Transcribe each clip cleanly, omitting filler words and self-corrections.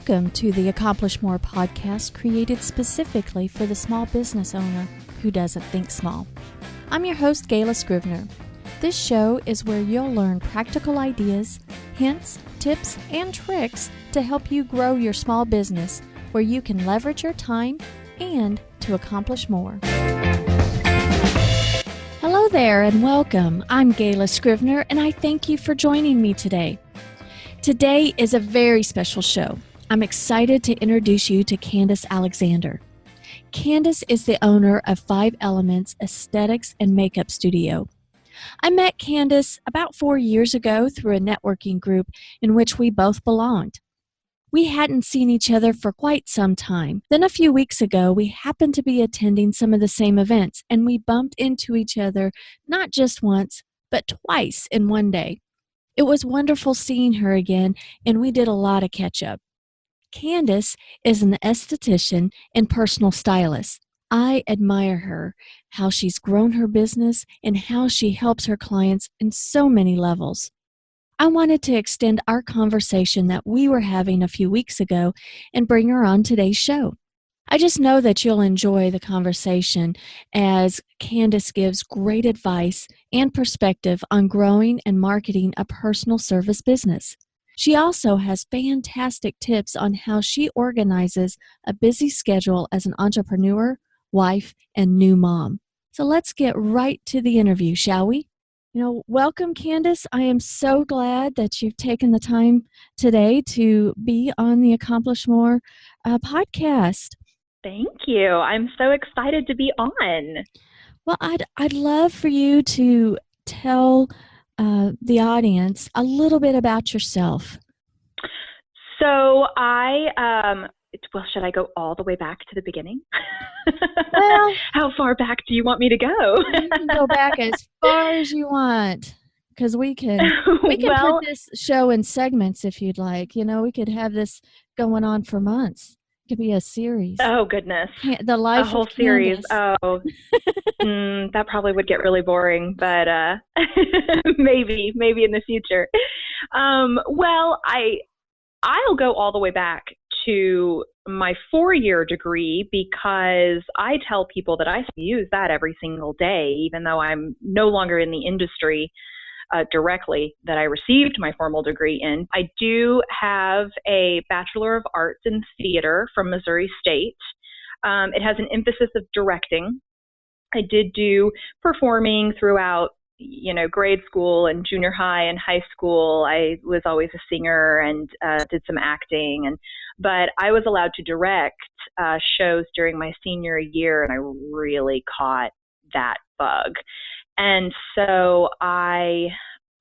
Welcome to the Accomplish More podcast, created specifically for the small business owner who doesn't think small. I'm your host, Gayla Scrivener. This show is where you'll learn practical ideas, hints, tips, and tricks to help you grow your small business where you can leverage your time and to accomplish more. Hello there and welcome. I'm Gayla Scrivener and I thank you for joining me today. Today is a very special show. I'm excited to introduce you to Kandice Alexander. Kandice is the owner of 5 Elements Aesthetics and Makeup Studio. I met Kandice about 4 years ago through a networking group in which we both belonged. We hadn't seen each other for quite some time. Then a few weeks ago, we happened to be attending some of the same events, and we bumped into each other not just once, but twice in one day. It was wonderful seeing her again, and we did a lot of catch-up. Kandice is an esthetician and personal stylist. I admire her, how she's grown her business, and how she helps her clients in so many levels. I wanted to extend our conversation that we were having a few weeks ago and bring her on today's show. I just know that you'll enjoy the conversation as Kandice gives great advice and perspective on growing and marketing a personal service business. She also has fantastic tips on how she organizes a busy schedule as an entrepreneur, wife, and new mom. So let's get right to the interview, shall we? Welcome, Kandice. I am so glad that you've taken the time today to be on the Accomplish More podcast. Thank you. I'm so excited to be on. Well, I'd love for you to tell the audience a little bit about yourself. So should I go all the way back to the beginning? Well, how far back do you want me to go? You can go back as far as you want, because we can put this show in segments if you'd like. We could have this going on for months. Could be a series. Oh goodness, the life a whole of series. Kandice. Oh, that probably would get really boring, but maybe in the future. I'll go all the way back to my 4-year degree because I tell people that I use that every single day, even though I'm no longer in the industry directly that I received my formal degree in. I do have a Bachelor of Arts in Theater from Missouri State. It has an emphasis of directing. I did do performing throughout, grade school and junior high and high school. I was always a singer and did some acting, but I was allowed to direct shows during my senior year, and I really caught that bug. And so I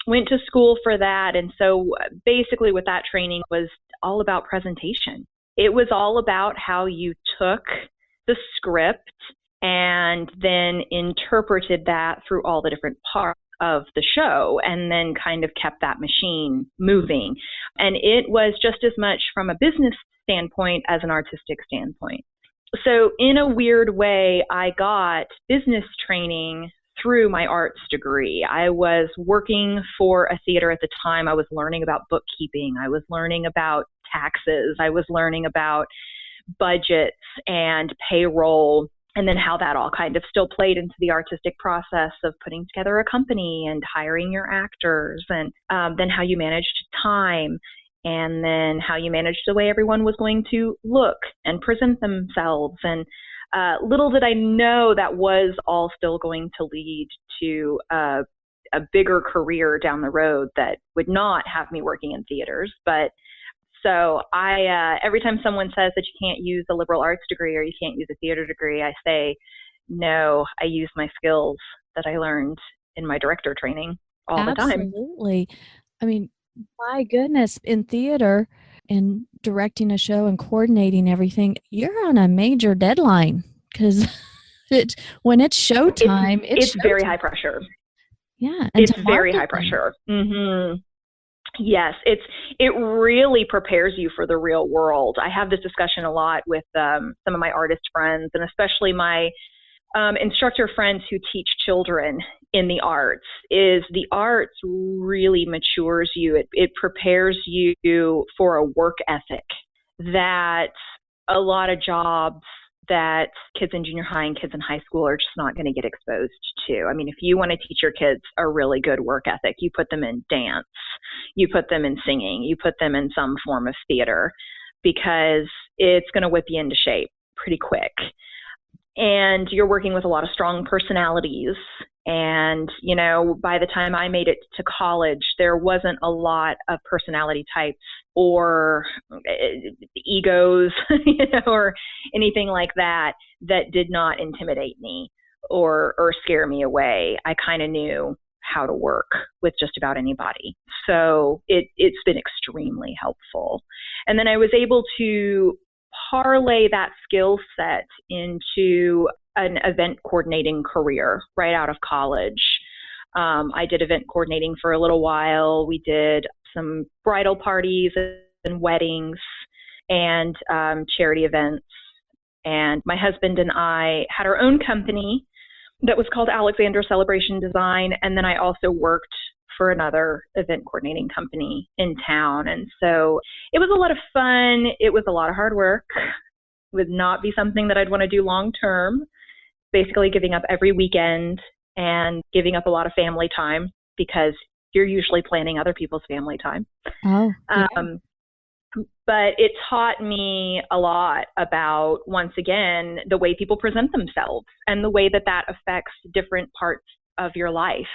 went to school for that. And so basically what that training was all about presentation. It was all about how you took the script and then interpreted that through all the different parts of the show and then kind of kept that machine moving. And it was just as much from a business standpoint as an artistic standpoint. So in a weird way, I got business training through my arts degree. I was working for a theater at the time. I was learning about bookkeeping. I was learning about taxes. I was learning about budgets and payroll, and then how that all kind of still played into the artistic process of putting together a company and hiring your actors, and then how you managed time, and then how you managed the way everyone was going to look and present themselves. And little did I know that was all still going to lead to a bigger career down the road that would not have me working in theaters. But so every time someone says that you can't use a liberal arts degree or you can't use a theater degree, I say, no, I use my skills that I learned in my director training all the time. Absolutely. I mean, my goodness, in theater and directing a show and coordinating everything, you're on a major deadline because when it's showtime, it's very high pressure. Yeah. It's very high pressure. Mm-hmm. Yes, it really prepares you for the real world. I have this discussion a lot with some of my artist friends, and especially my instructor friends who teach children in the arts. Is the arts really matures you. It prepares you for a work ethic that a lot of jobs that kids in junior high and kids in high school are just not going to get exposed to. I mean, if you want to teach your kids a really good work ethic, you put them in dance, you put them in singing, you put them in some form of theater, because it's going to whip you into shape pretty quick. And you're working with a lot of strong personalities. And, you know, by the time I made it to college, there wasn't a lot of personality types or egos, you know, or anything like that that did not intimidate me or scare me away. I kind of knew how to work with just about anybody. So it's been extremely helpful. And then I was able to parlay that skill set into an event coordinating career right out of college. I did event coordinating for a little while. We did some bridal parties and weddings and charity events. And my husband and I had our own company that was called Alexander Celebration Design. And then I also worked for another event coordinating company in town. And so it was a lot of fun. It was a lot of hard work. It would not be something that I'd want to do long term. Basically giving up every weekend and giving up a lot of family time, because you're usually planning other people's family time. Oh, yeah. But it taught me a lot about, once again, the way people present themselves and the way that that affects different parts of your life.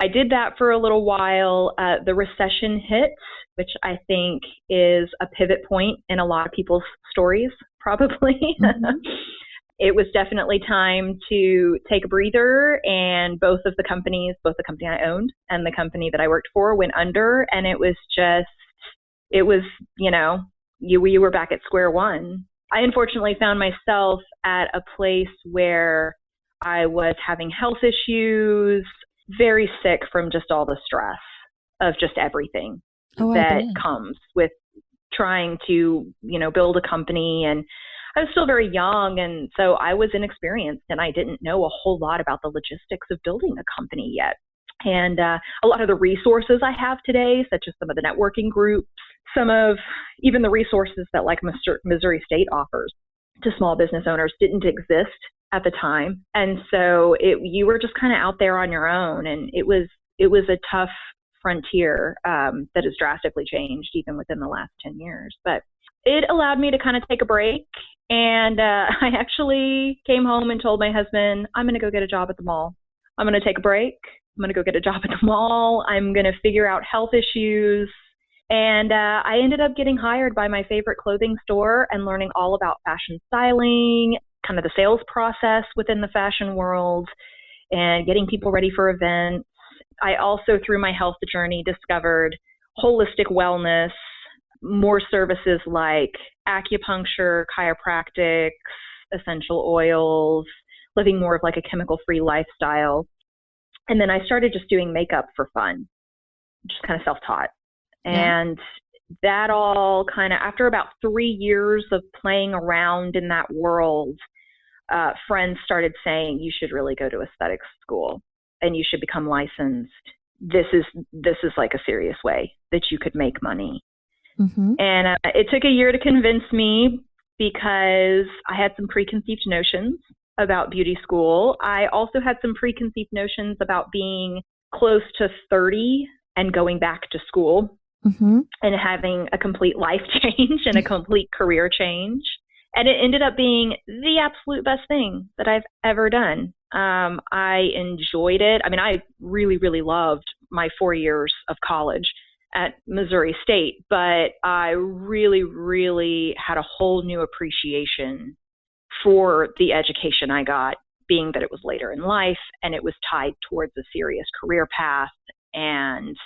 I did that for a little while. The recession hit, which I think is a pivot point in a lot of people's stories, probably. Mm-hmm. It was definitely time to take a breather, and both the company I owned and the company that I worked for went under, and it was, you know, we were back at square one. I unfortunately found myself at a place where I was having health issues, very sick from just all the stress of just everything that comes with trying to, you know, build a company. And I was still very young, and so I was inexperienced, and I didn't know a whole lot about the logistics of building a company yet. And a lot of the resources I have today, such as some of the networking groups, some of even the resources that like Missouri State offers to small business owners, didn't exist at the time. And so you were just kind of out there on your own, and it was a tough frontier that has drastically changed even within the last 10 years. But it allowed me to kind of take a break. And I actually came home and told my husband, I'm going to go get a job at the mall. I'm going to take a break. I'm going to go get a job at the mall. I'm going to figure out health issues. And I ended up getting hired by my favorite clothing store and learning all about fashion styling, kind of the sales process within the fashion world, and getting people ready for events. I also, through my health journey, discovered holistic wellness, more services like acupuncture, chiropractics, essential oils, living more of like a chemical-free lifestyle. And then I started just doing makeup for fun, just kind of self-taught. Yeah. And that all kind of, after about 3 years of playing around in that world, friends started saying, you should really go to aesthetics school and you should become licensed. This is like a serious way that you could make money. Mm-hmm. And it took a year to convince me, because I had some preconceived notions about beauty school. I also had some preconceived notions about being close to 30 and going back to school, mm-hmm. and having a complete life change and a complete career change. And it ended up being the absolute best thing that I've ever done. I enjoyed it. I mean, I really, really loved my 4 years of college at Missouri State, but I really, really had a whole new appreciation for the education I got, being that it was later in life and it was tied towards a serious career path. And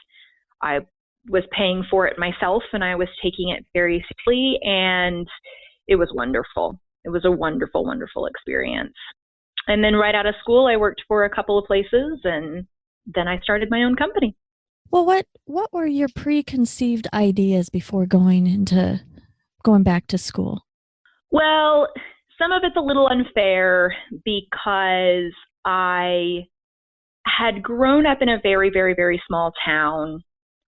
I was paying for it myself, and I was taking it very seriously, and it was wonderful. It was a wonderful, wonderful experience. And then right out of school, I worked for a couple of places, and then I started my own company. Well, what were your preconceived ideas before going back to school? Well, some of it's a little unfair, because I had grown up in a very, very, very small town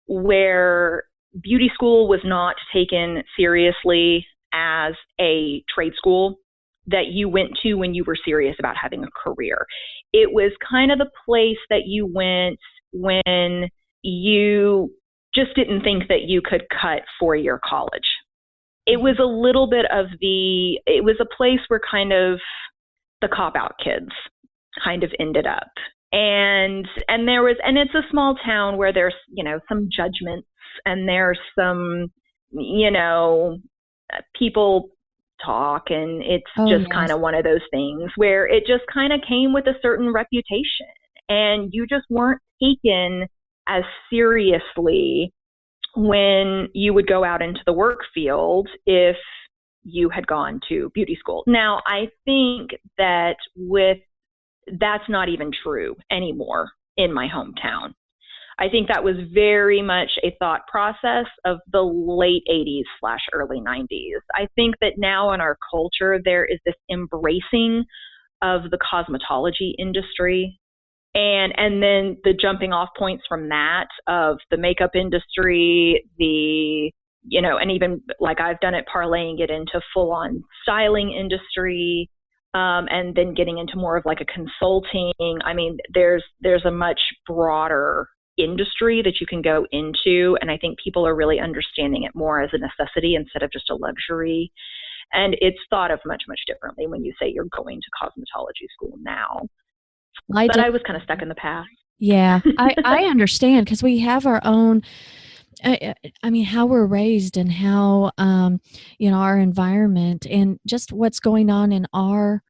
where beauty school was not taken seriously as a trade school that you went to when you were serious about having a career. It was kind of the place that you went when you just didn't think that you could cut 4-year college. It was a little bit of it was a place where kind of the cop-out kids kind of ended up. And it's a small town where there's, some judgments and there's some, people talk, and it's just kind of one of those things where it just kind of came with a certain reputation, and you just weren't taken as seriously when you would go out into the work field if you had gone to beauty school. Now, I think that that's not even true anymore in my hometown. I think that was very much a thought process of the late 80s/early 90s. I think that now in our culture, there is this embracing of the cosmetology industry. And then the jumping off points from that of the makeup industry, and even like I've done it, parlaying it into full on styling industry. And then getting into more of like a consulting. I mean, there's a much broader industry that you can go into. And I think people are really understanding it more as a necessity instead of just a luxury. And it's thought of much, much differently when you say you're going to cosmetology school now. But I was kind of stuck in the past. Yeah, I understand, because we have our own, I mean, how we're raised and how, our environment and just what's going on in our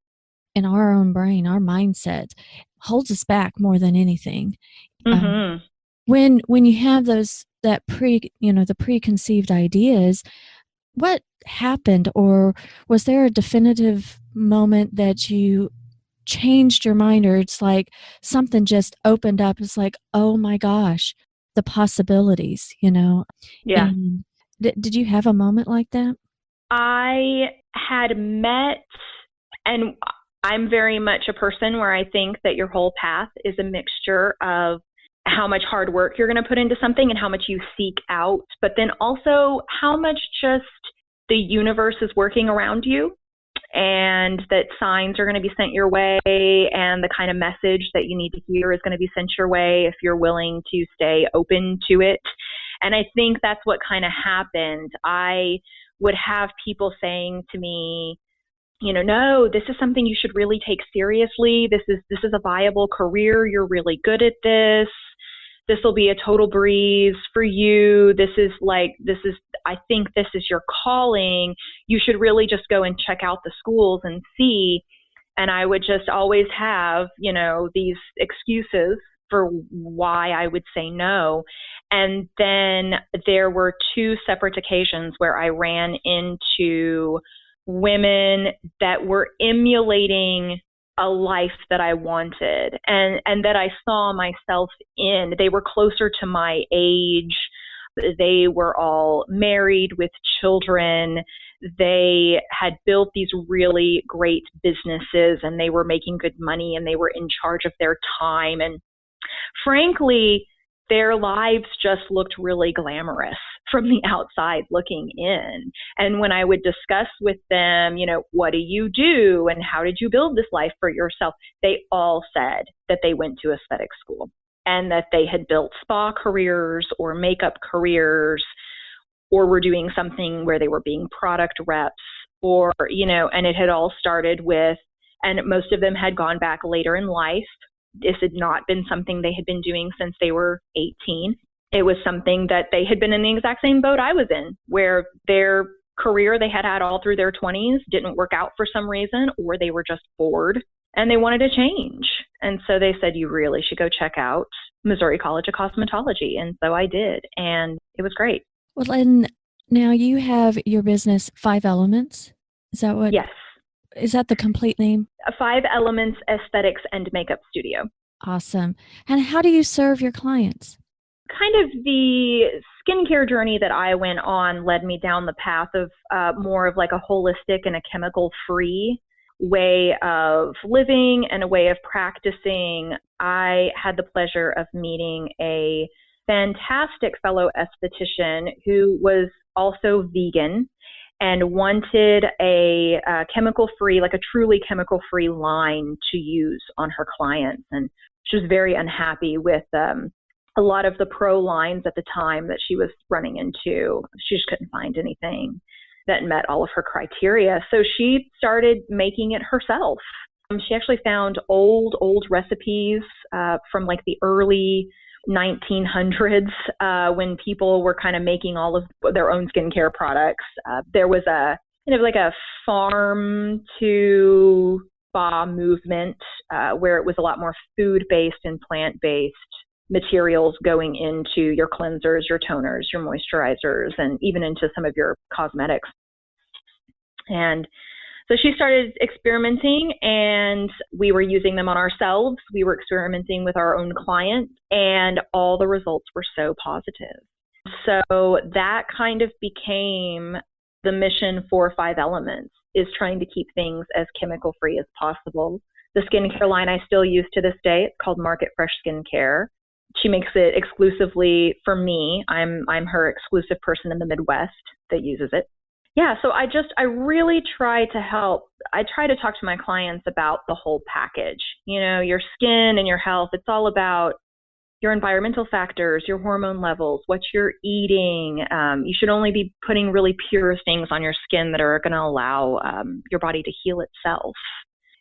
own brain, our mindset holds us back more than anything. Mm-hmm. When you have the preconceived ideas, what happened, or was there a definitive moment that you changed your mind, or it's like something just opened up? It's like, oh my gosh, the possibilities, Yeah. And did you have a moment like that? I had met, and I'm very much a person where I think that your whole path is a mixture of how much hard work you're going to put into something and how much you seek out, but then also how much just the universe is working around you, and that signs are going to be sent your way, and the kind of message that you need to hear is going to be sent your way if you're willing to stay open to it. And I think that's what kind of happened. I would have people saying to me, no, this is something you should really take seriously. This is a viable career. You're really good at this. This will be a total breeze for you. I think this is your calling. You should really just go and check out the schools and see. And I would just always have, these excuses for why I would say no. And then there were 2 separate occasions where I ran into women that were emulating a life that I wanted and that I saw myself in. They were closer to my age. They were all married with children. They had built these really great businesses, and they were making good money, and they were in charge of their time. And frankly, their lives just looked really glamorous from the outside looking in. And when I would discuss with them, what do you do and how did you build this life for yourself? They all said that they went to aesthetic school and that they had built spa careers or makeup careers, or were doing something where they were being product reps, or, and it had all started with, and most of them had gone back later in life. This had not been something they had been doing since they were 18. It was something that they had been in the exact same boat I was in, where their career they had had all through their 20s didn't work out for some reason, or they were just bored and they wanted to change. And so they said, you really should go check out Missouri College of Cosmetology. And so I did, and it was great. Well, and now you have your business, 5 Elements. Is that what? Yes. Is that the complete name? 5 Elements Aesthetics and Makeup Studio. Awesome. And how do you serve your clients? Kind of the skincare journey that I went on led me down the path of more of like a holistic and a chemical-free way of living and a way of practicing. I had the pleasure of meeting a fantastic fellow esthetician who was also vegan and wanted a chemical-free, like a truly chemical-free line to use on her clients. And she was very unhappy with a lot of the pro lines at the time that she was running into. She just couldn't find anything that met all of her criteria. So she started making it herself. She actually found old recipes from like the early 1900s when people were kind of making all of their own skincare products. There was a kind of like a farm to spa movement where it was a lot more food-based and plant-based materials going into your cleansers, your toners, your moisturizers, and even into some of your cosmetics. And so she started experimenting, and we were using them on ourselves. We were experimenting with our own clients, and all the results were so positive. So that kind of became the mission for 5 Elements, is trying to keep things as chemical free as possible. The skincare line I still use to this day, it's called Market Fresh Skincare. She makes it exclusively for me. I'm her exclusive person in the Midwest that uses it. Yeah, so I really try to help. I try to talk to my clients about the whole package. You know, your skin and your health, it's all about your environmental factors, your hormone levels, what you're eating. You should only be putting really pure things on your skin that are going to allow your body to heal itself.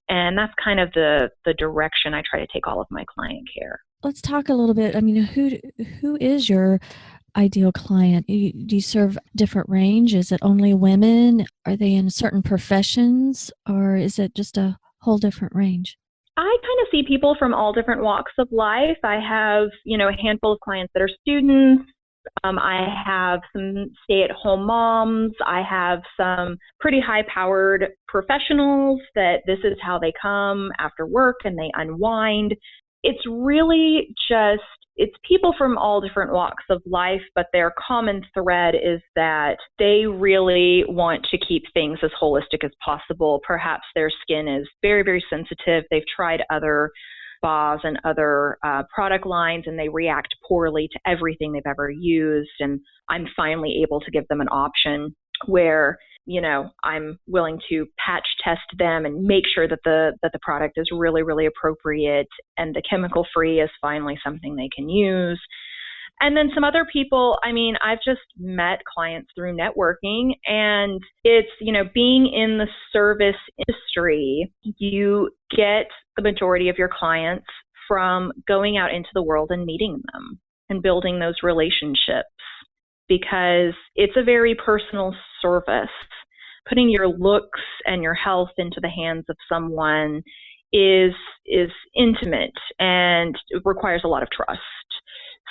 And that's kind of the direction I try to take all of my client care. Let's talk a little bit. I mean, who is your ideal client? Do you serve different range? Is it only women? Are they in certain professions, or is it just a whole different range? I kind of see people from all different walks of life. I have, a handful of clients that are students. I have some stay-at-home moms. I have some pretty high-powered professionals that this is how they come after work and they unwind. It's really just, it's people from all different walks of life, but their common thread is that they really want to keep things as holistic as possible. Perhaps their skin is very, very sensitive. They've tried other spas and other product lines, and they react poorly to everything they've ever used. And I'm finally able to give them an option where, I'm willing to patch test them and make sure that the product is really, really appropriate, and the chemical free is finally something they can use. And then some other people, I've just met clients through networking, and it's, being in the service industry, you get the majority of your clients from going out into the world and meeting them and building those relationships, because it's a very personal service. Putting your looks and your health into the hands of someone is intimate, and it requires a lot of trust.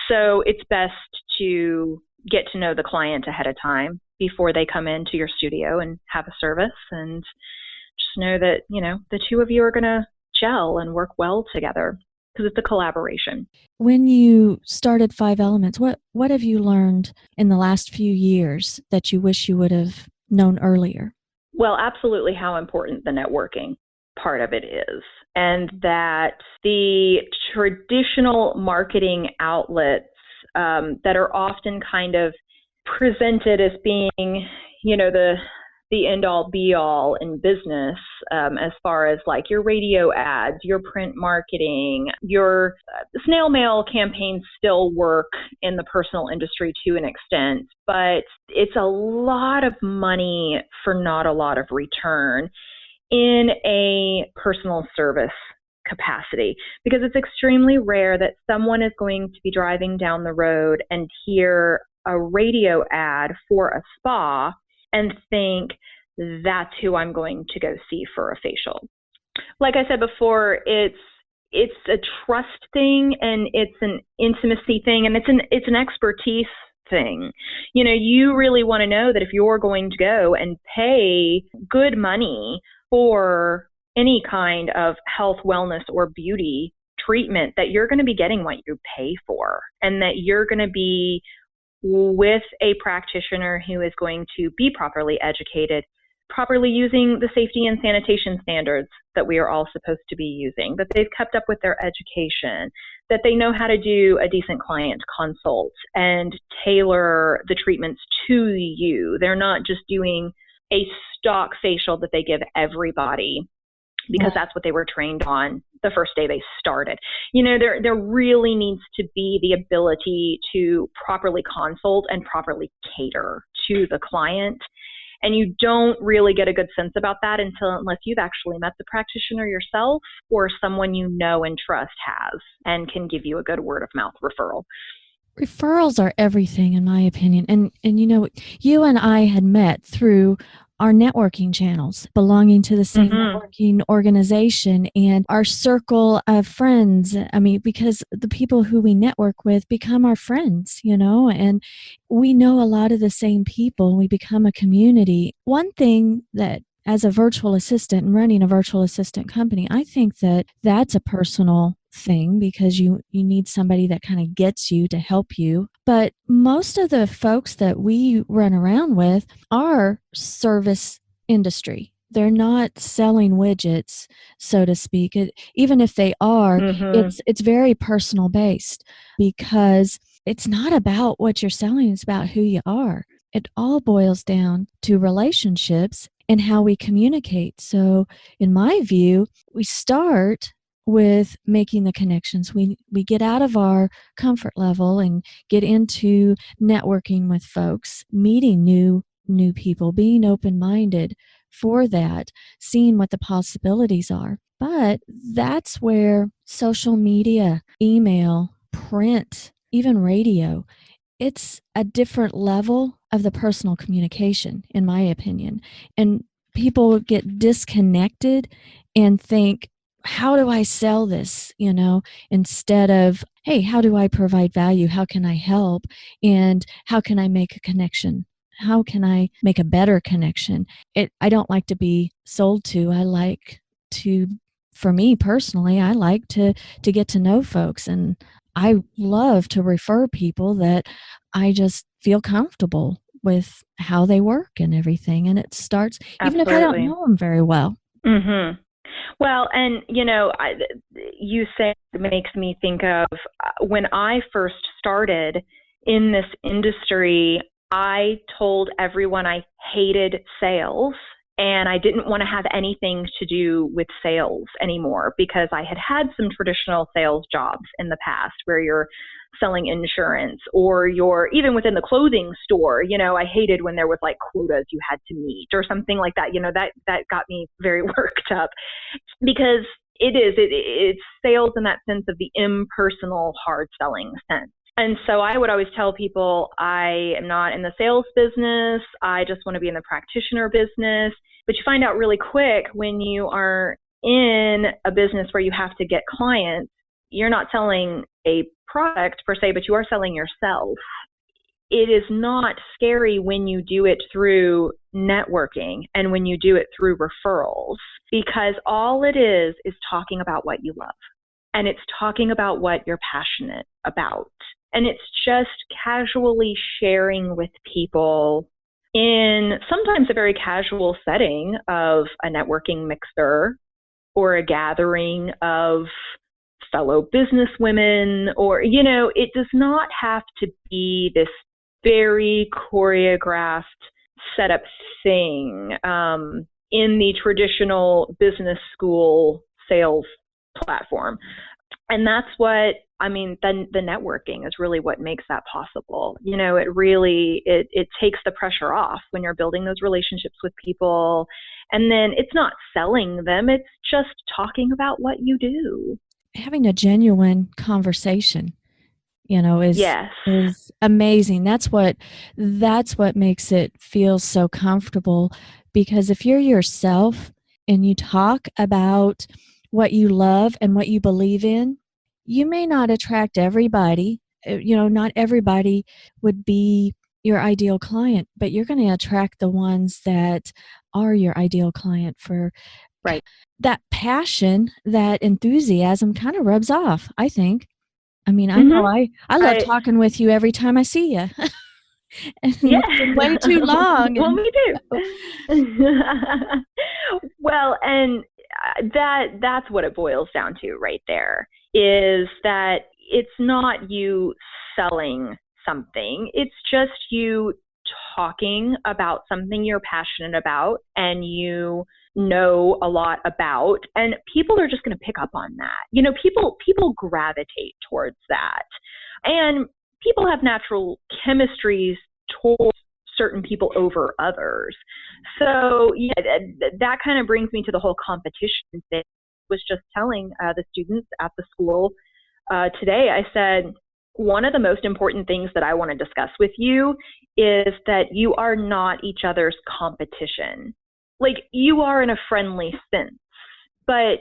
So it's best to get to know the client ahead of time before they come into your studio and have a service, and just know that, the two of you are going to gel and work well together, because it's a collaboration. When you started 5 Elements, what have you learned in the last few years that you wish you would have known earlier? Well, absolutely how important the networking part of it is, and that the traditional marketing outlets that are often kind of presented as being, the end-all be-all in business, as far as like your radio ads, your print marketing, your snail mail campaigns still work in the personal industry to an extent, but it's a lot of money for not a lot of return in a personal service capacity, because it's extremely rare that someone is going to be driving down the road and hear a radio ad for a spa and think, that's who I'm going to go see for a facial. Like I said before, it's a trust thing, and it's an intimacy thing, and it's an expertise thing. You really want to know that if you're going to go and pay good money for any kind of health, wellness, or beauty treatment, that you're going to be getting what you pay for, and that you're going to be with a practitioner who is going to be properly educated, properly using the safety and sanitation standards that we are all supposed to be using, that they've kept up with their education, that they know how to do a decent client consult and tailor the treatments to you. They're not just doing a stock facial that they give everybody because that's what they were trained on the first day they started. There really needs to be the ability to properly consult and properly cater to the client. And you don't really get a good sense about that unless you've actually met the practitioner yourself or someone you know and trust has and can give you a good word of mouth referral. Referrals are everything, in my opinion. And you and I had met through our networking channels, belonging to the same networking organization and our circle of friends. I mean, because the people who we network with become our friends, and we know a lot of the same people. We become a community. One thing that, as a virtual assistant and running a virtual assistant company, I think that that's a personal thing because you need somebody that kind of gets you to help you. But most of the folks that we run around with are service industry. They're not selling widgets, so to speak. Even if they are, it's very personal based because it's not about what you're selling, it's about who you are. It all boils down to relationships and how we communicate. So in my view, we start with making the connections. We get out of our comfort level and get into networking with folks, meeting new people, being open-minded for that, seeing what the possibilities are. But that's where social media, email, print, even radio, it's a different level of the personal communication, in my opinion. And people get disconnected and think, how do I sell this? Instead of, hey, how do I provide value? How can I help? And how can I make a connection? How can I make a better connection? I don't like to be sold to. I like to, for me personally, I like to get to know folks. And I love to refer people that I just feel comfortable with how they work and everything. And it starts, even if I don't know them very well. Well, and you say it makes me think of when I first started in this industry, I told everyone I hated sales and I didn't want to have anything to do with sales anymore because I had some traditional sales jobs in the past where you're selling insurance or you're even within the clothing store. I hated when there was like quotas you had to meet or something like that. That got me very worked up because it's sales in that sense of the impersonal, hard selling sense. And so I would always tell people, I am not in the sales business. I just want to be in the practitioner business. But you find out really quick when you are in a business where you have to get clients, you're not selling a product per se, but you are selling yourself. It is not scary when you do it through networking and when you do it through referrals, because all it is talking about what you love. And it's talking about what you're passionate about. And it's just casually sharing with people in sometimes a very casual setting of a networking mixer or a gathering of fellow business women, or, it does not have to be this very choreographed setup thing in the traditional business school sales platform. And that's what, the networking is really what makes that possible. It takes the pressure off when you're building those relationships with people. And then it's not selling them, it's just talking about what you do. Having a genuine conversation, is amazing. That's what makes it feel so comfortable, because if you're yourself and you talk about what you love and what you believe in, you may not attract everybody. Not everybody would be your ideal client, but you're going to attract the ones that are your ideal client. For right. That passion, that enthusiasm kind of rubs off, I think. I know I love talking with you every time I see you. And Yeah. it's been way too long. Well, And me too. Well, and that's what it boils down to right there, is that it's not you selling something. It's just you talking about something you're passionate about and you know a lot about, and people are just going to pick up on that. You know, people gravitate towards that. And people have natural chemistries towards certain people over others. So yeah, that kind of brings me to the whole competition thing. I was just telling the students at the school today, I said, one of the most important things that I want to discuss with you is that you are not each other's competition. Like, you are in a friendly sense, but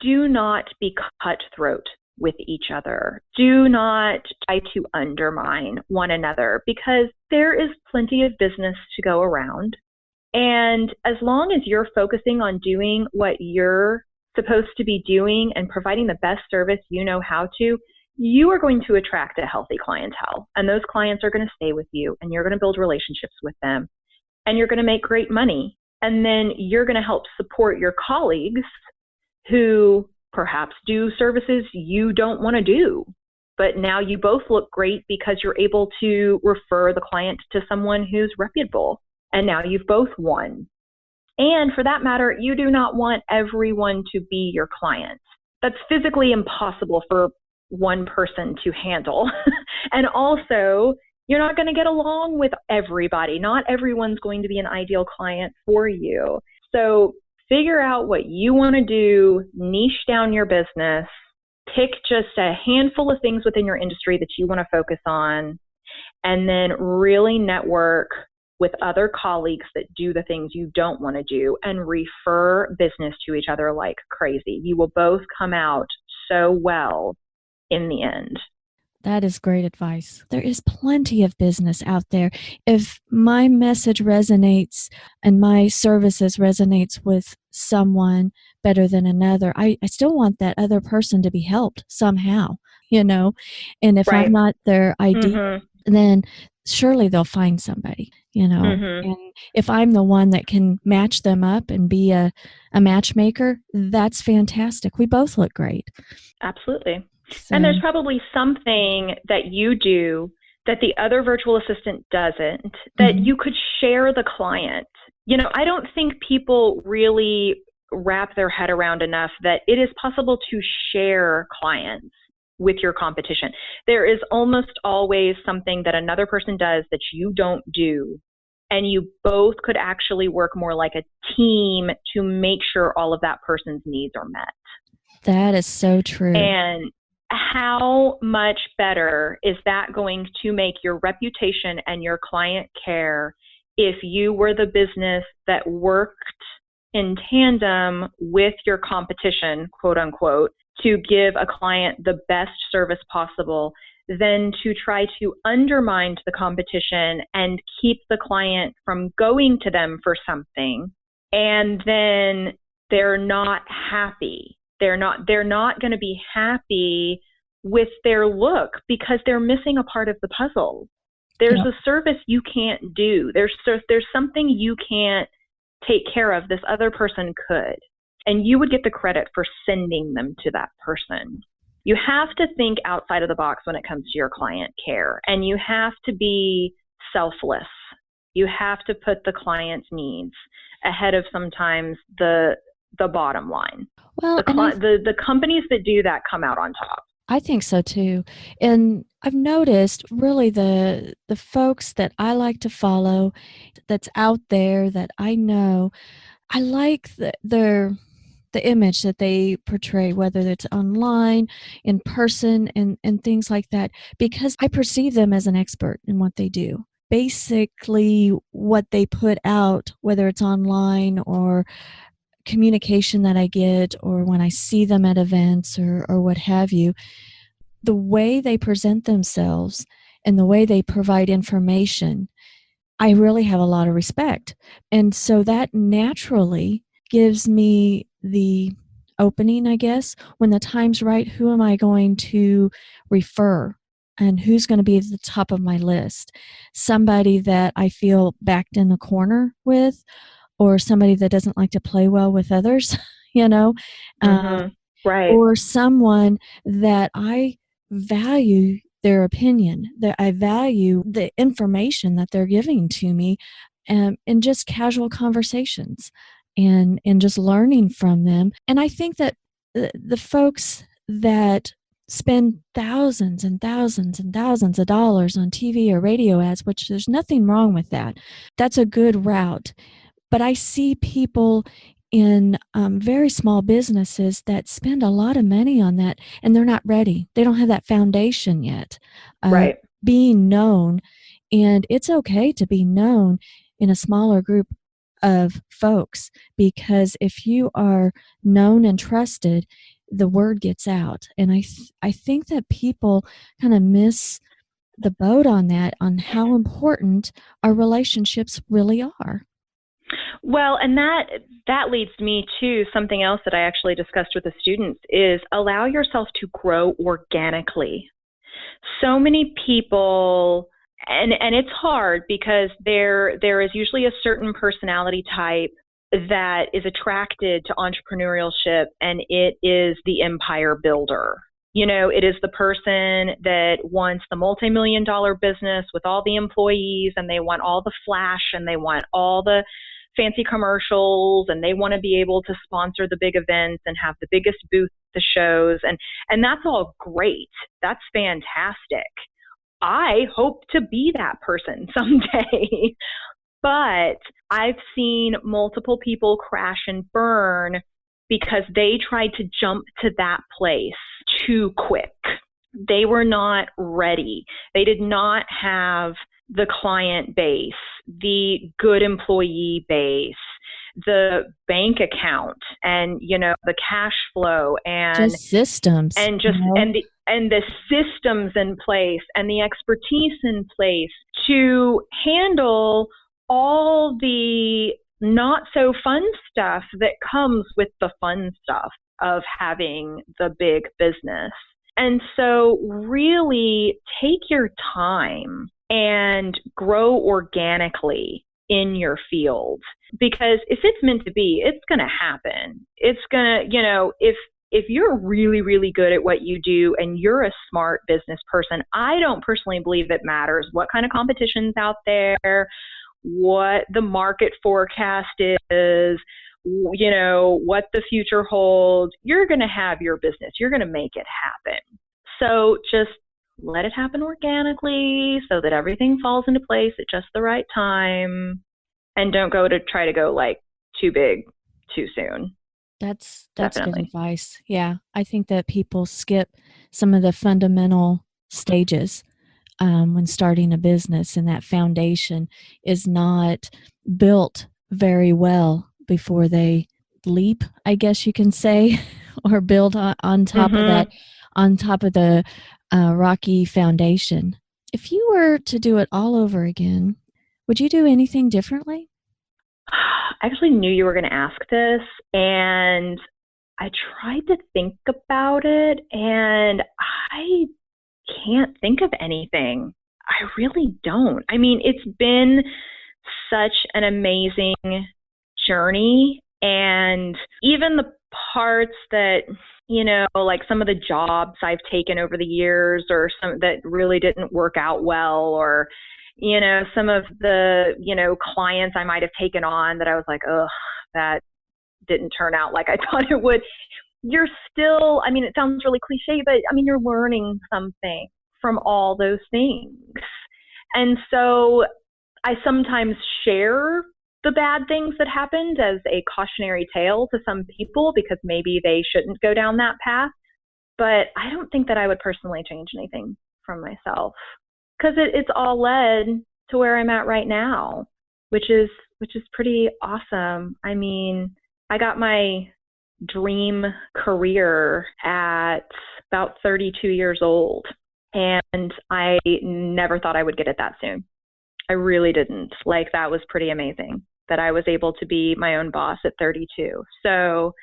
do not be cutthroat with each other. Do not try to undermine one another, because there is plenty of business to go around. And as long as you're focusing on doing what you're supposed to be doing and providing the best service you know how to, you are going to attract a healthy clientele. And those clients are going to stay with you, and you're going to build relationships with them, and you're going to make great money. And then you're going to help support your colleagues who perhaps do services you don't want to do. But now you both look great because you're able to refer the client to someone who's reputable. And now you've both won. And for that matter, you do not want everyone to be your client. That's physically impossible for one person to handle. And also, you're not going to get along with everybody. Not everyone's going to be an ideal client for you. So figure out what you want to do, niche down your business, pick just a handful of things within your industry that you want to focus on, and then really network with other colleagues that do the things you don't want to do, and refer business to each other like crazy. You will both come out so well in the end. that is great advice. There is plenty of business out there. If my message resonates and my services resonates with someone better than another, I still want that other person to be helped somehow, you know? And if I'm Right. not their ideal, Mm-hmm. then surely they'll find somebody, you know? Mm-hmm. And if I'm the one that can match them up and be a matchmaker, that's fantastic. We both look great. Absolutely. And So, there's probably something that you do that the other virtual assistant doesn't, that mhm. you could share the client. You know, I don't think people really wrap their head around enough that it is possible to share clients with your competition. There is almost always something that another person does that you don't do, and you both could actually work more like a team to make sure all of that person's needs are met. That is so true. And how much better is that going to make your reputation and your client care if you were the business that worked in tandem with your competition, quote unquote, to give a client the best service possible, than to try to undermine the competition and keep the client from going to them for something, and then they're not happy. They're not going to be happy with their look because they're missing a part of the puzzle. There's Yep. a service you can't do. There's something you can't take care of. This other person could. And you would get the credit for sending them to that person. You have to think outside of the box when it comes to your client care, and you have to be selfless. You have to put the client's needs ahead of sometimes the bottom line. Well, and The companies that do that come out on top. I think so too. And I've noticed really the folks that I like to follow that's out there that I know, I like the image that they portray, whether it's online, in person, and things like that, because I perceive them as an expert in what they do. Basically, what they put out, whether it's online or communication that I get, or when I see them at events or what have you, the way they present themselves and the way they provide information, I really have a lot of respect. And so that naturally gives me the opening, I guess, when the time's right, who am I going to refer and who's going to be at the top of my list? Somebody that I feel backed in a corner with, or somebody that doesn't like to play well with others, you know, uh, Mhm. Right. or someone that I value their opinion, that I value the information that they're giving to me, in just casual conversations and just learning from them. And I think that the folks that spend thousands and thousands and thousands of dollars on TV or radio ads, which there's nothing wrong with that. That's a good route. But I see people in very small businesses that spend a lot of money on that, and they're not ready. They don't have that foundation yet of Right. being known. And it's okay to be known in a smaller group of folks, because if you are known and trusted, the word gets out. And I think that people kind of miss the boat on that, on how important our relationships really are. Well, and that leads me to something else that I actually discussed with the students is allow yourself to grow organically. So many people, and it's hard because there is usually a certain personality type that is attracted to entrepreneurship, and it is the empire builder. It is the person that wants the multi-million dollar business with all the employees, and they want all the flash, and they want all the fancy commercials, and they want to be able to sponsor the big events and have the biggest booth at the shows, and that's all great. That's fantastic. I hope to be that person someday. But I've seen multiple people crash and burn because they tried to jump to that place too quick. They were not ready. They did not have the client base, the good employee base, the bank account, and the cash flow, and Just systems, just and the systems in place and the expertise in place to handle all the not so fun stuff that comes with the fun stuff of having the big business. And so really take your time and grow organically in your field, because if it's meant to be, it's going to happen. It's going to, if you're really, really good at what you do and you're a smart business person, I don't personally believe it matters what kind of competition's out there, what the market forecast is, what the future holds. You're going to have your business. You're going to make it happen. So just let it happen organically so that everything falls into place at just the right time, and don't try to go like too big too soon. That's good Definitely. advice. Yeah, I think that people skip some of the fundamental stages when starting a business, and that foundation is not built very well before they leap, I guess you can say, or build on top of that, Mm-hmm. on top of the rocky foundation. If you were to do it all over again, would you do anything differently? I actually knew you were going to ask this, and I tried to think about it, and I can't think of anything. I really don't. I mean, it's been such an amazing journey, and even the parts that, like some of the jobs I've taken over the years, or some that really didn't work out well, or some of the, clients I might have taken on that I was like, ugh, that didn't turn out like I thought it would. You're still, I mean, it sounds really cliche, but I mean, you're learning something from all those things. And so I sometimes share the bad things that happened as a cautionary tale to some people, because maybe they shouldn't go down that path. But I don't think that I would personally change anything from myself, because it's all led to where I'm at right now, which is pretty awesome. I mean, I got my dream career at about 32 years old, and I never thought I would get it that soon. I really didn't. Like, that was pretty amazing that I was able to be my own boss at 32. So,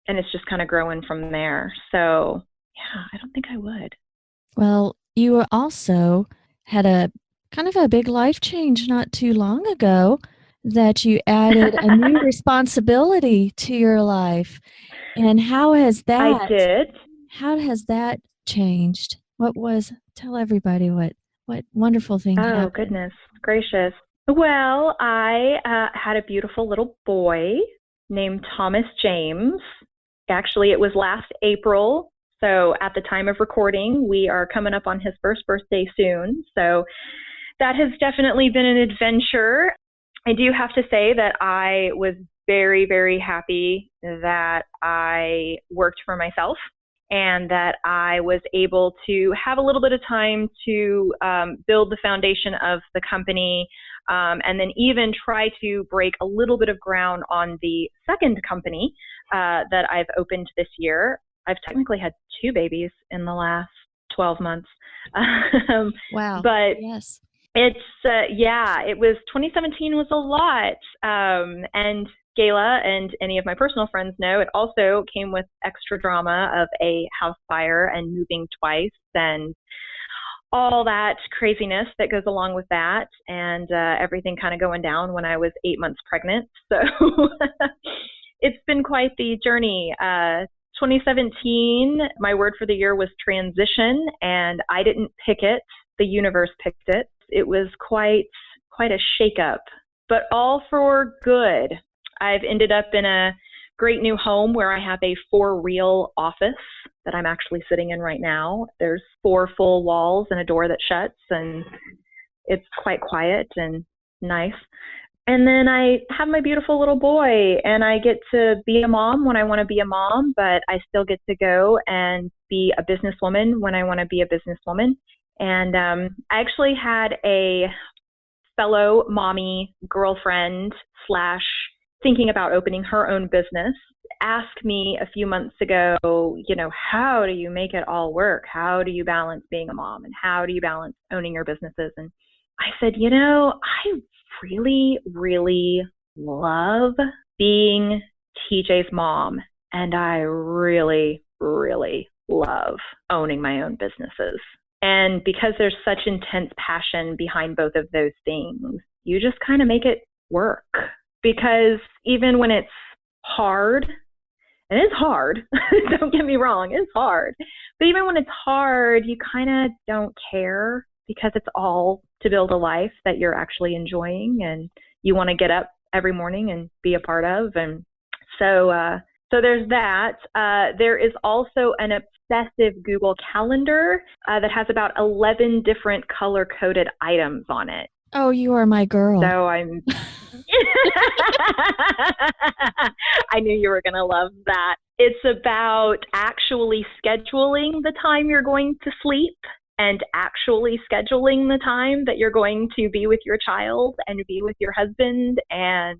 and it's just kind of growing from there. So, yeah, I don't think I would. Well, you also had a kind of a big life change not too long ago that you added a new responsibility to your life. And I did. how has that changed? Tell everybody what wonderful thing Oh, happened. goodness gracious. Well, I had a beautiful little boy named Thomas James. Actually, it was last April. So at the time of recording, we are coming up on his first birthday soon. So that has definitely been an adventure. I do have to say that I was very, very happy that I worked for myself and that I was able to have a little bit of time to build the foundation of the company, and then even try to break a little bit of ground on the second company that I've opened this year. I've technically had two babies in the last 12 months. Wow. But Yes. it's yeah, it was 2017 was a lot, and Gayla and any of my personal friends know it also came with extra drama of a house fire and moving twice and all that craziness that goes along with that, and everything kind of going down when I was 8 months pregnant. So it's been quite the journey. 2017, my word for the year was transition, and I didn't pick it. The universe picked it. It was quite a shakeup, but all for good. I've ended up in a great new home where I have a for real office that I'm actually sitting in right now. There's 4 full walls and a door that shuts, and it's quite quiet and nice. And then I have my beautiful little boy, and I get to be a mom when I want to be a mom, but I still get to go and be a businesswoman when I want to be a businesswoman. And I actually had a fellow mommy girlfriend slash thinking about opening her own business ask me a few months ago, how do you make it all work? How do you balance being a mom, and how do you balance owning your businesses? And I said, I really, really love being TJ's mom, and I really, really love owning my own businesses. And because there's such intense passion behind both of those things, you just kind of make it work. Because even when it's hard, and it's hard, don't get me wrong, it's hard. But even when it's hard, you kind of don't care because it's all to build a life that you're actually enjoying and you want to get up every morning and be a part of. And so there's that. There is also an obsessive Google Calendar that has about 11 different color-coded items on it. Oh, you are my girl. So I'm I knew you were going to love that. It's about actually scheduling the time you're going to sleep and actually scheduling the time that you're going to be with your child and be with your husband and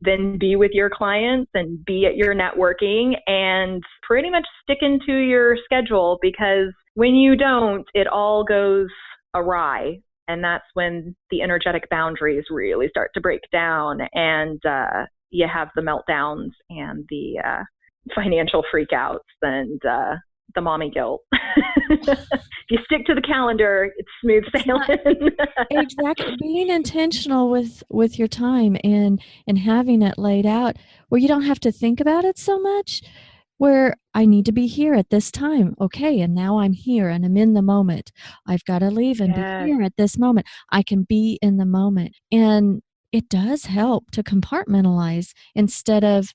then be with your clients and be at your networking and pretty much sticking to your schedule, because when you don't, it all goes awry. And that's when the energetic boundaries really start to break down, and you have the meltdowns and the financial freakouts and the mommy guilt. If you stick to the calendar, it's smooth sailing. Exactly. Being intentional with your time and having it laid out where you don't have to think about it so much, where I need to be here at this time. Okay, and now I'm here and I'm in the moment. I've got to leave and be Yes. here at this moment. I can be in the moment. And it does help to compartmentalize instead of,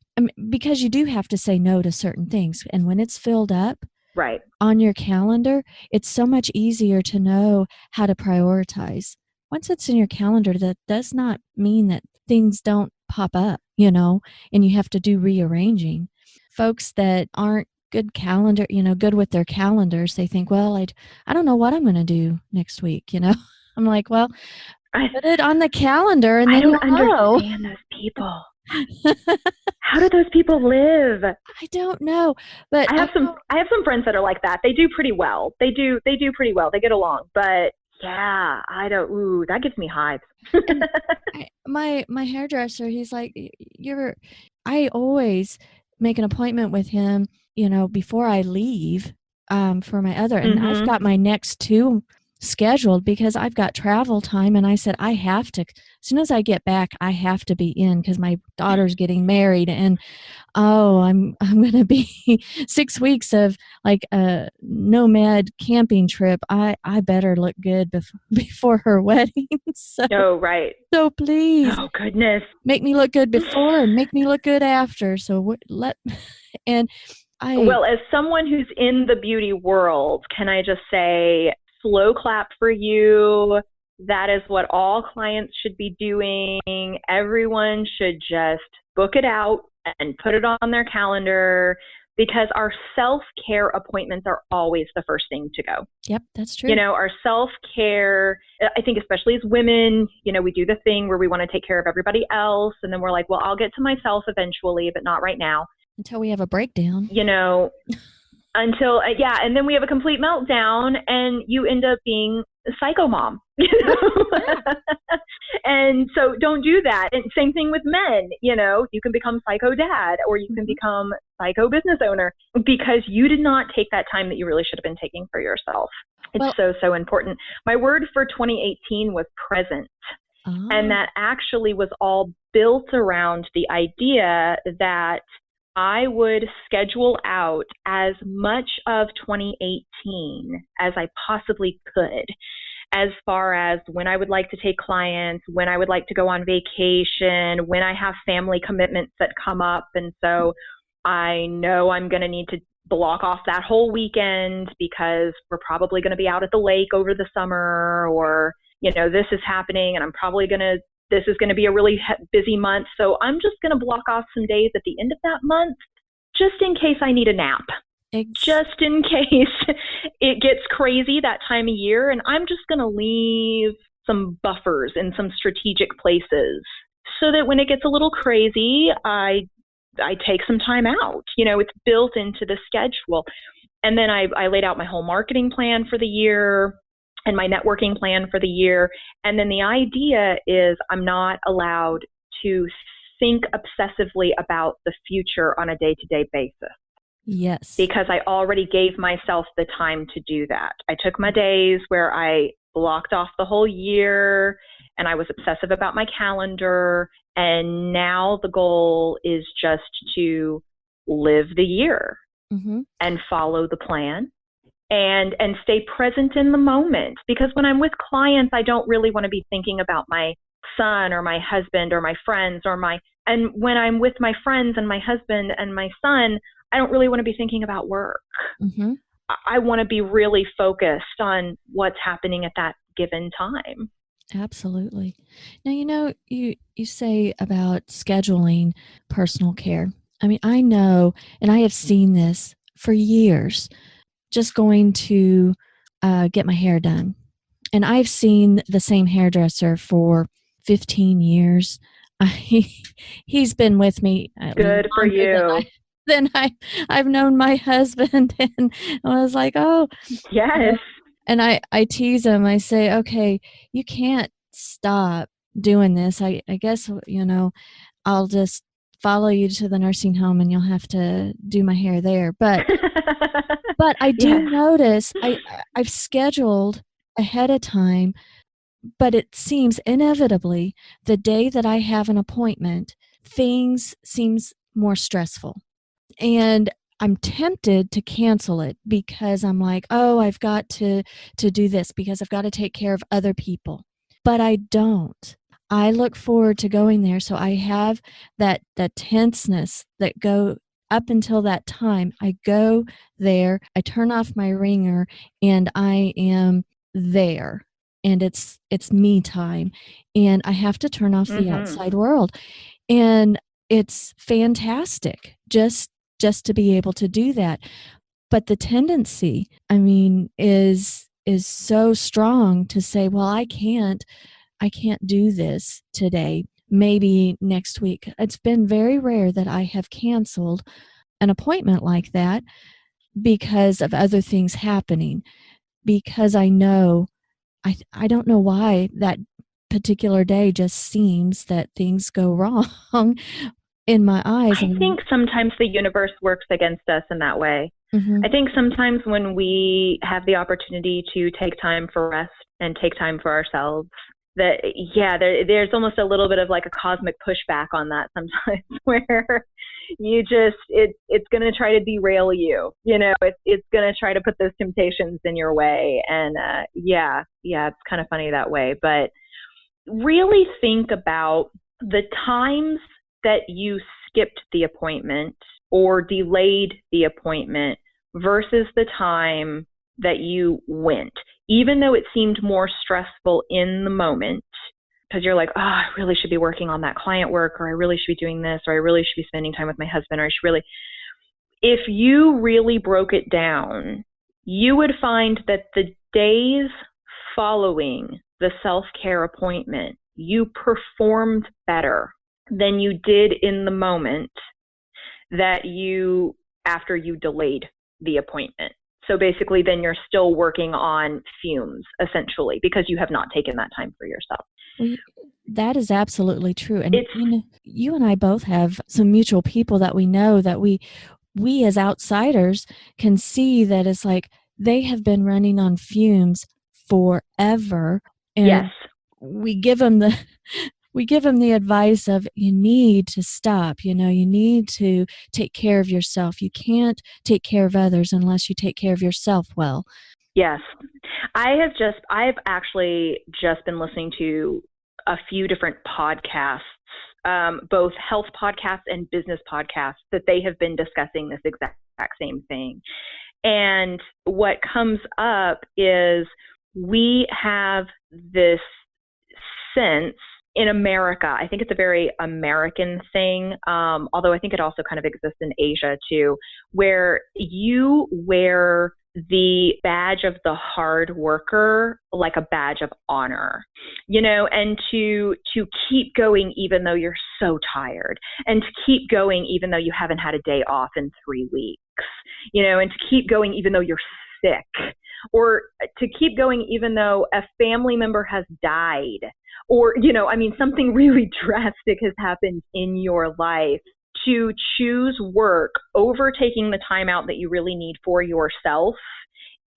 because you do have to say no to certain things. And when it's filled up, Right. on your calendar, it's so much easier to know how to prioritize. Once it's in your calendar, that does not mean that things don't pop up, and you have to do rearranging. Folks that aren't good with their calendars, they think, well, I don't know what I'm going to do next week, I'm like, well, put it on the calendar and I then don't you'll know. understand those people. How do those people live? I don't know, but I have some friends that are like that. They do pretty well. They do pretty well. They get along. But yeah, I don't. Ooh, that gives me hives. and my hairdresser, he's like, I always make an appointment with him, before I leave, for my other, and I've got my next 2 scheduled because I've got travel time, and I said I have to, as soon as I get back, I have to be in because my daughter's getting married, and I'm going to be 6 weeks of like a nomad camping trip. I better look good before her wedding. Oh, right. So please, oh goodness, make me look good before and make me look good after. So and well, as someone who's in the beauty world, can I just say, slow clap for you. That is what all clients should be doing. Everyone should just book it out and put it on their calendar, because our self-care appointments are always the first thing to go. Yep, that's true. Our self-care, I think especially as women, we do the thing where we want to take care of everybody else. And then we're like, well, I'll get to myself eventually, but not right now. Until we have a breakdown. And then we have a complete meltdown and you end up being a psycho mom. And so don't do that. And same thing with men, you can become psycho dad, or you can become psycho business owner, because you did not take that time that you really should have been taking for yourself. It's so important. My word for 2018 was present. And that actually was all built around the idea that I would schedule out as much of 2018 as I possibly could, as far as when I would like to take clients, when I would like to go on vacation, when I have family commitments that come up. And so I know I'm going to need to block off that whole weekend because we're probably going to be out at the lake over the summer, or, this is happening and this is going to be a really busy month. So I'm just going to block off some days at the end of that month, just in case I need a nap. Just in case it gets crazy that time of year. And I'm just going to leave some buffers in some strategic places so that when it gets a little crazy, I take some time out. It's built into the schedule. And then I laid out my whole marketing plan for the year and my networking plan for the year. And then the idea is I'm not allowed to think obsessively about the future on a day-to-day basis. Yes. Because I already gave myself the time to do that. I took my days where I blocked off the whole year and I was obsessive about my calendar. And now the goal is just to live the year and follow the plan and stay present in the moment. Because when I'm with clients, I don't really want to be thinking about my son or my husband or my friends and when I'm with my friends and my husband and my son, I don't really want to be thinking about work. I want to be really focused on what's happening at that given time. Absolutely. Now, you say about scheduling personal care. I mean, I know, and I have seen this for years, just going to get my hair done. And I've seen the same hairdresser for 15 years. He's been with me. Good for you. Then I've known my husband, and I was like, oh. Yes. And I tease him. I say, okay, you can't stop doing this. I guess, I'll just follow you to the nursing home and you'll have to do my hair there. But I do notice I've scheduled ahead of time, but it seems inevitably the day that I have an appointment, things seems more stressful. And I'm tempted to cancel it because I'm like, oh, I've got to do this because I've got to take care of other people. But I don't. I look forward to going there. So I have that tenseness that go up until that time. I go there, I turn off my ringer, and I am there. And it's me time. And I have to turn off the outside world. And it's fantastic just to be able to do that. But the tendency, is so strong to say, well, I can't do this today, maybe next week. It's been very rare that I have canceled an appointment like that because of other things happening, because I know, I don't know why that particular day just seems that things go wrong in my eyes. I think sometimes the universe works against us in that way. Mm-hmm. I think sometimes when we have the opportunity to take time for rest and take time for ourselves, that, yeah, there's almost a little bit of like a cosmic pushback on that sometimes where you just, it's going to try to derail you, it's going to try to put those temptations in your way. And yeah, it's kind of funny that way. But really think about the times that you skipped the appointment or delayed the appointment versus the time that you went, even though it seemed more stressful in the moment, because you're like, oh, I really should be working on that client work, or I really should be doing this, or I really should be spending time with my husband, or I should really, if you really broke it down, you would find that the days following the self-care appointment, you performed better than you did in the moment after you delayed the appointment. So basically, then you're still working on fumes, essentially, because you have not taken that time for yourself. Well, that is absolutely true. And you and I both have some mutual people that we know that we as outsiders can see that it's like they have been running on fumes forever. And yes, we give them the advice of, you need to stop, you need to take care of yourself. You can't take care of others unless you take care of yourself well. Yes. I've actually just been listening to a few different podcasts, both health podcasts and business podcasts, that they have been discussing this exact same thing. And what comes up is we have this sense in America, I think it's a very American thing, although I think it also kind of exists in Asia too, where you wear the badge of the hard worker like a badge of honor, and to keep going even though you're so tired, and to keep going even though you haven't had a day off in 3 weeks, and to keep going even though you're sick, or to keep going even though a family member has died, or, something really drastic has happened in your life. To choose work over taking the time out that you really need for yourself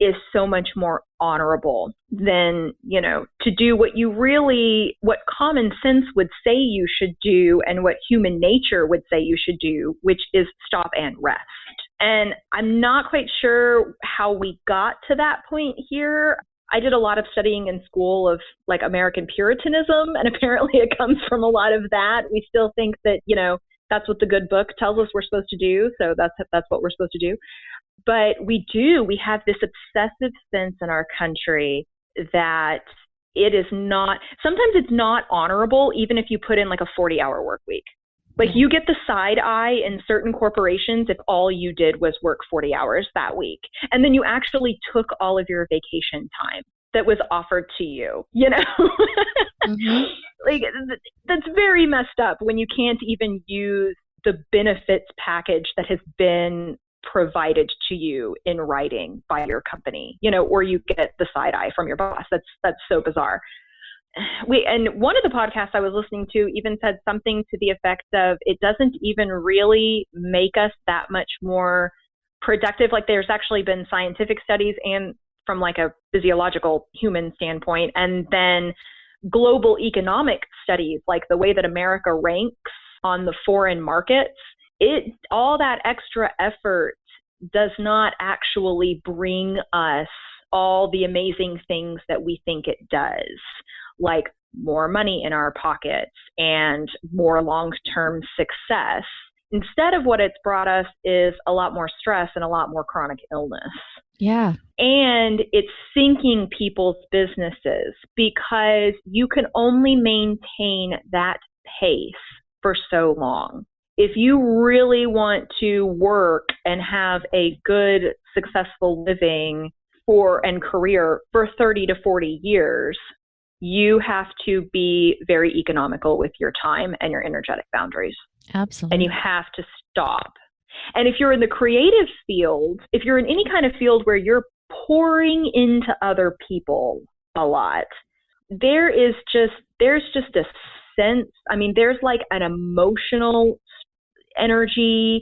is so much more honorable than, to do what common sense would say you should do and what human nature would say you should do, which is stop and rest. And I'm not quite sure how we got to that point here. I did a lot of studying in school of like American Puritanism, and apparently it comes from a lot of that. We still think that, that's what the good book tells us we're supposed to do. So that's what we're supposed to do. But we have this obsessive sense in our country that sometimes it's not honorable, even if you put in like a 40-hour work week. Like you get the side eye in certain corporations if all you did was work 40 hours that week. And then you actually took all of your vacation time that was offered to you, Mm-hmm. Like that's very messed up when you can't even use the benefits package that has been provided to you in writing by your company, or you get the side eye from your boss. That's so bizarre. And one of the podcasts I was listening to even said something to the effect of, it doesn't even really make us that much more productive. Like there's actually been scientific studies and from like a physiological human standpoint, and then global economic studies, like the way that America ranks on the foreign markets, all that extra effort does not actually bring us all the amazing things that we think it does, like more money in our pockets and more long-term success. Instead of what it's brought us is a lot more stress and a lot more chronic illness. Yeah. And it's sinking people's businesses because you can only maintain that pace for so long. If you really want to work and have a good, successful living and career for 30 to 40 years, you have to be very economical with your time and your energetic boundaries. Absolutely. And you have to stop. And if you're in the creative field, if you're in any kind of field where you're pouring into other people a lot, there's just a sense, there's like an emotional energy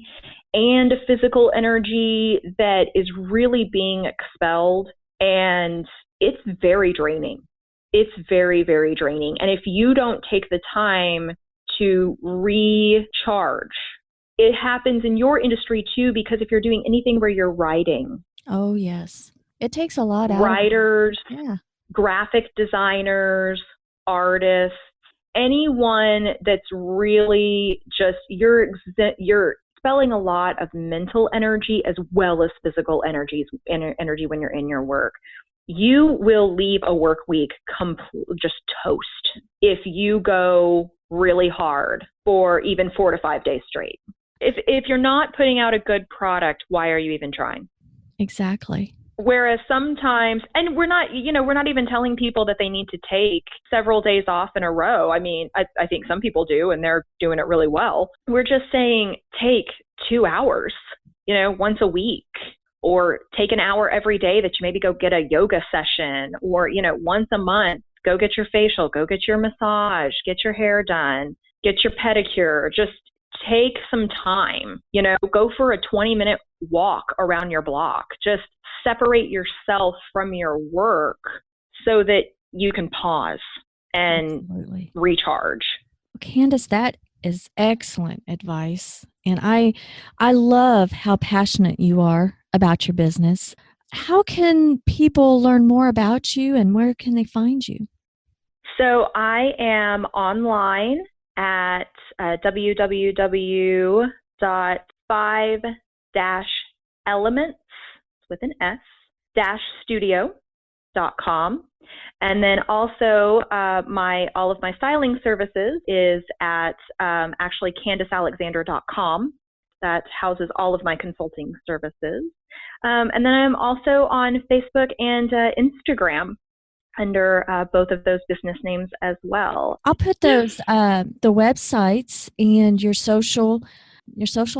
and a physical energy that is really being expelled. And it's very draining. It's very, very draining. And if you don't take the time to recharge, it happens in your industry too, because if you're doing anything where you're writing. Oh, yes. It takes a lot out Writers, of it. Yeah. graphic designers, artists, anyone that's really just, you're expelling a lot of mental energy as well as physical energy when you're in your work. You will leave a work week just toast if you go really hard for even 4 to 5 days straight. If you're not putting out a good product, why are you even trying? Exactly. Whereas sometimes, and we're not even telling people that they need to take several days off in a row. I mean, I think some people do, and they're doing it really well. We're just saying take 2 hours, once a week, or take an hour every day that you maybe go get a yoga session, or, once a month, go get your facial, go get your massage, get your hair done, get your pedicure. Just take some time, go for a 20-minute walk around your block. Just separate yourself from your work so that you can pause and Absolutely. recharge. Kandice, that is excellent advice. And I love how passionate you are about your business. How can people learn more about you, and where can they find you? So I am online at www.5-elements with an S -studio.com. And then also all of my styling services is at actually KandiceAlexander.com. That houses all of my consulting services. And then I'm also on Facebook and Instagram under both of those business names as well. I'll put those the websites and your social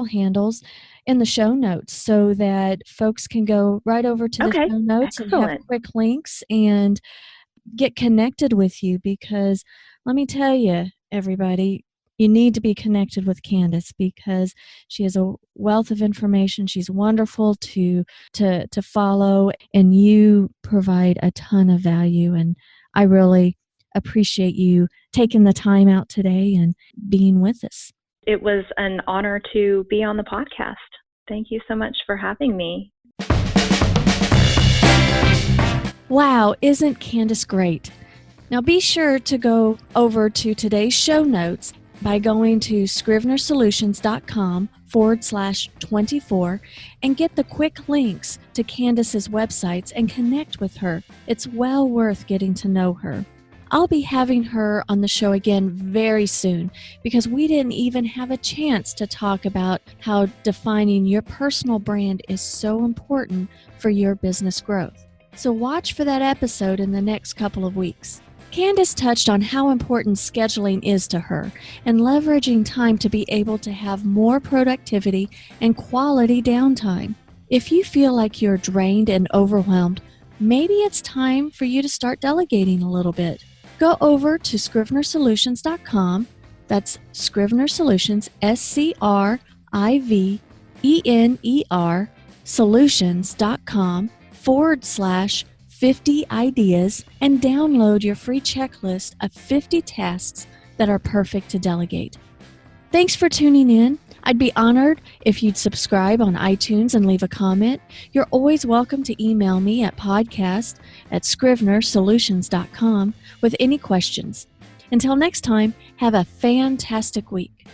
handles in the show notes so that folks can go right over to the show notes and have quick links and get connected with you, because let me tell you, everybody, you need to be connected with Kandice because she has a wealth of information. She's wonderful to follow, and you provide a ton of value. And I really appreciate you taking the time out today and being with us. It was an honor to be on the podcast. Thank you so much for having me. Wow, isn't Kandice great? Now be sure to go over to today's show notes by going to scrivenersolutions.com/24 and get the quick links to Kandice's websites and connect with her. It's well worth getting to know her. I'll be having her on the show again very soon because we didn't even have a chance to talk about how defining your personal brand is so important for your business growth. So watch for that episode in the next couple of weeks. Kandice touched on how important scheduling is to her and leveraging time to be able to have more productivity and quality downtime. If you feel like you're drained and overwhelmed, maybe it's time for you to start delegating a little bit. Go over to scrivenersolutions.com. That's Scrivener Solutions, SCRIVENER solutions.com/50 ideas and download your free checklist of 50 tasks that are perfect to delegate. Thanks for tuning in. I'd be honored if you'd subscribe on iTunes and leave a comment. You're always welcome to email me at podcast@scrivenersolutions.com with any questions. Until next time, have a fantastic week.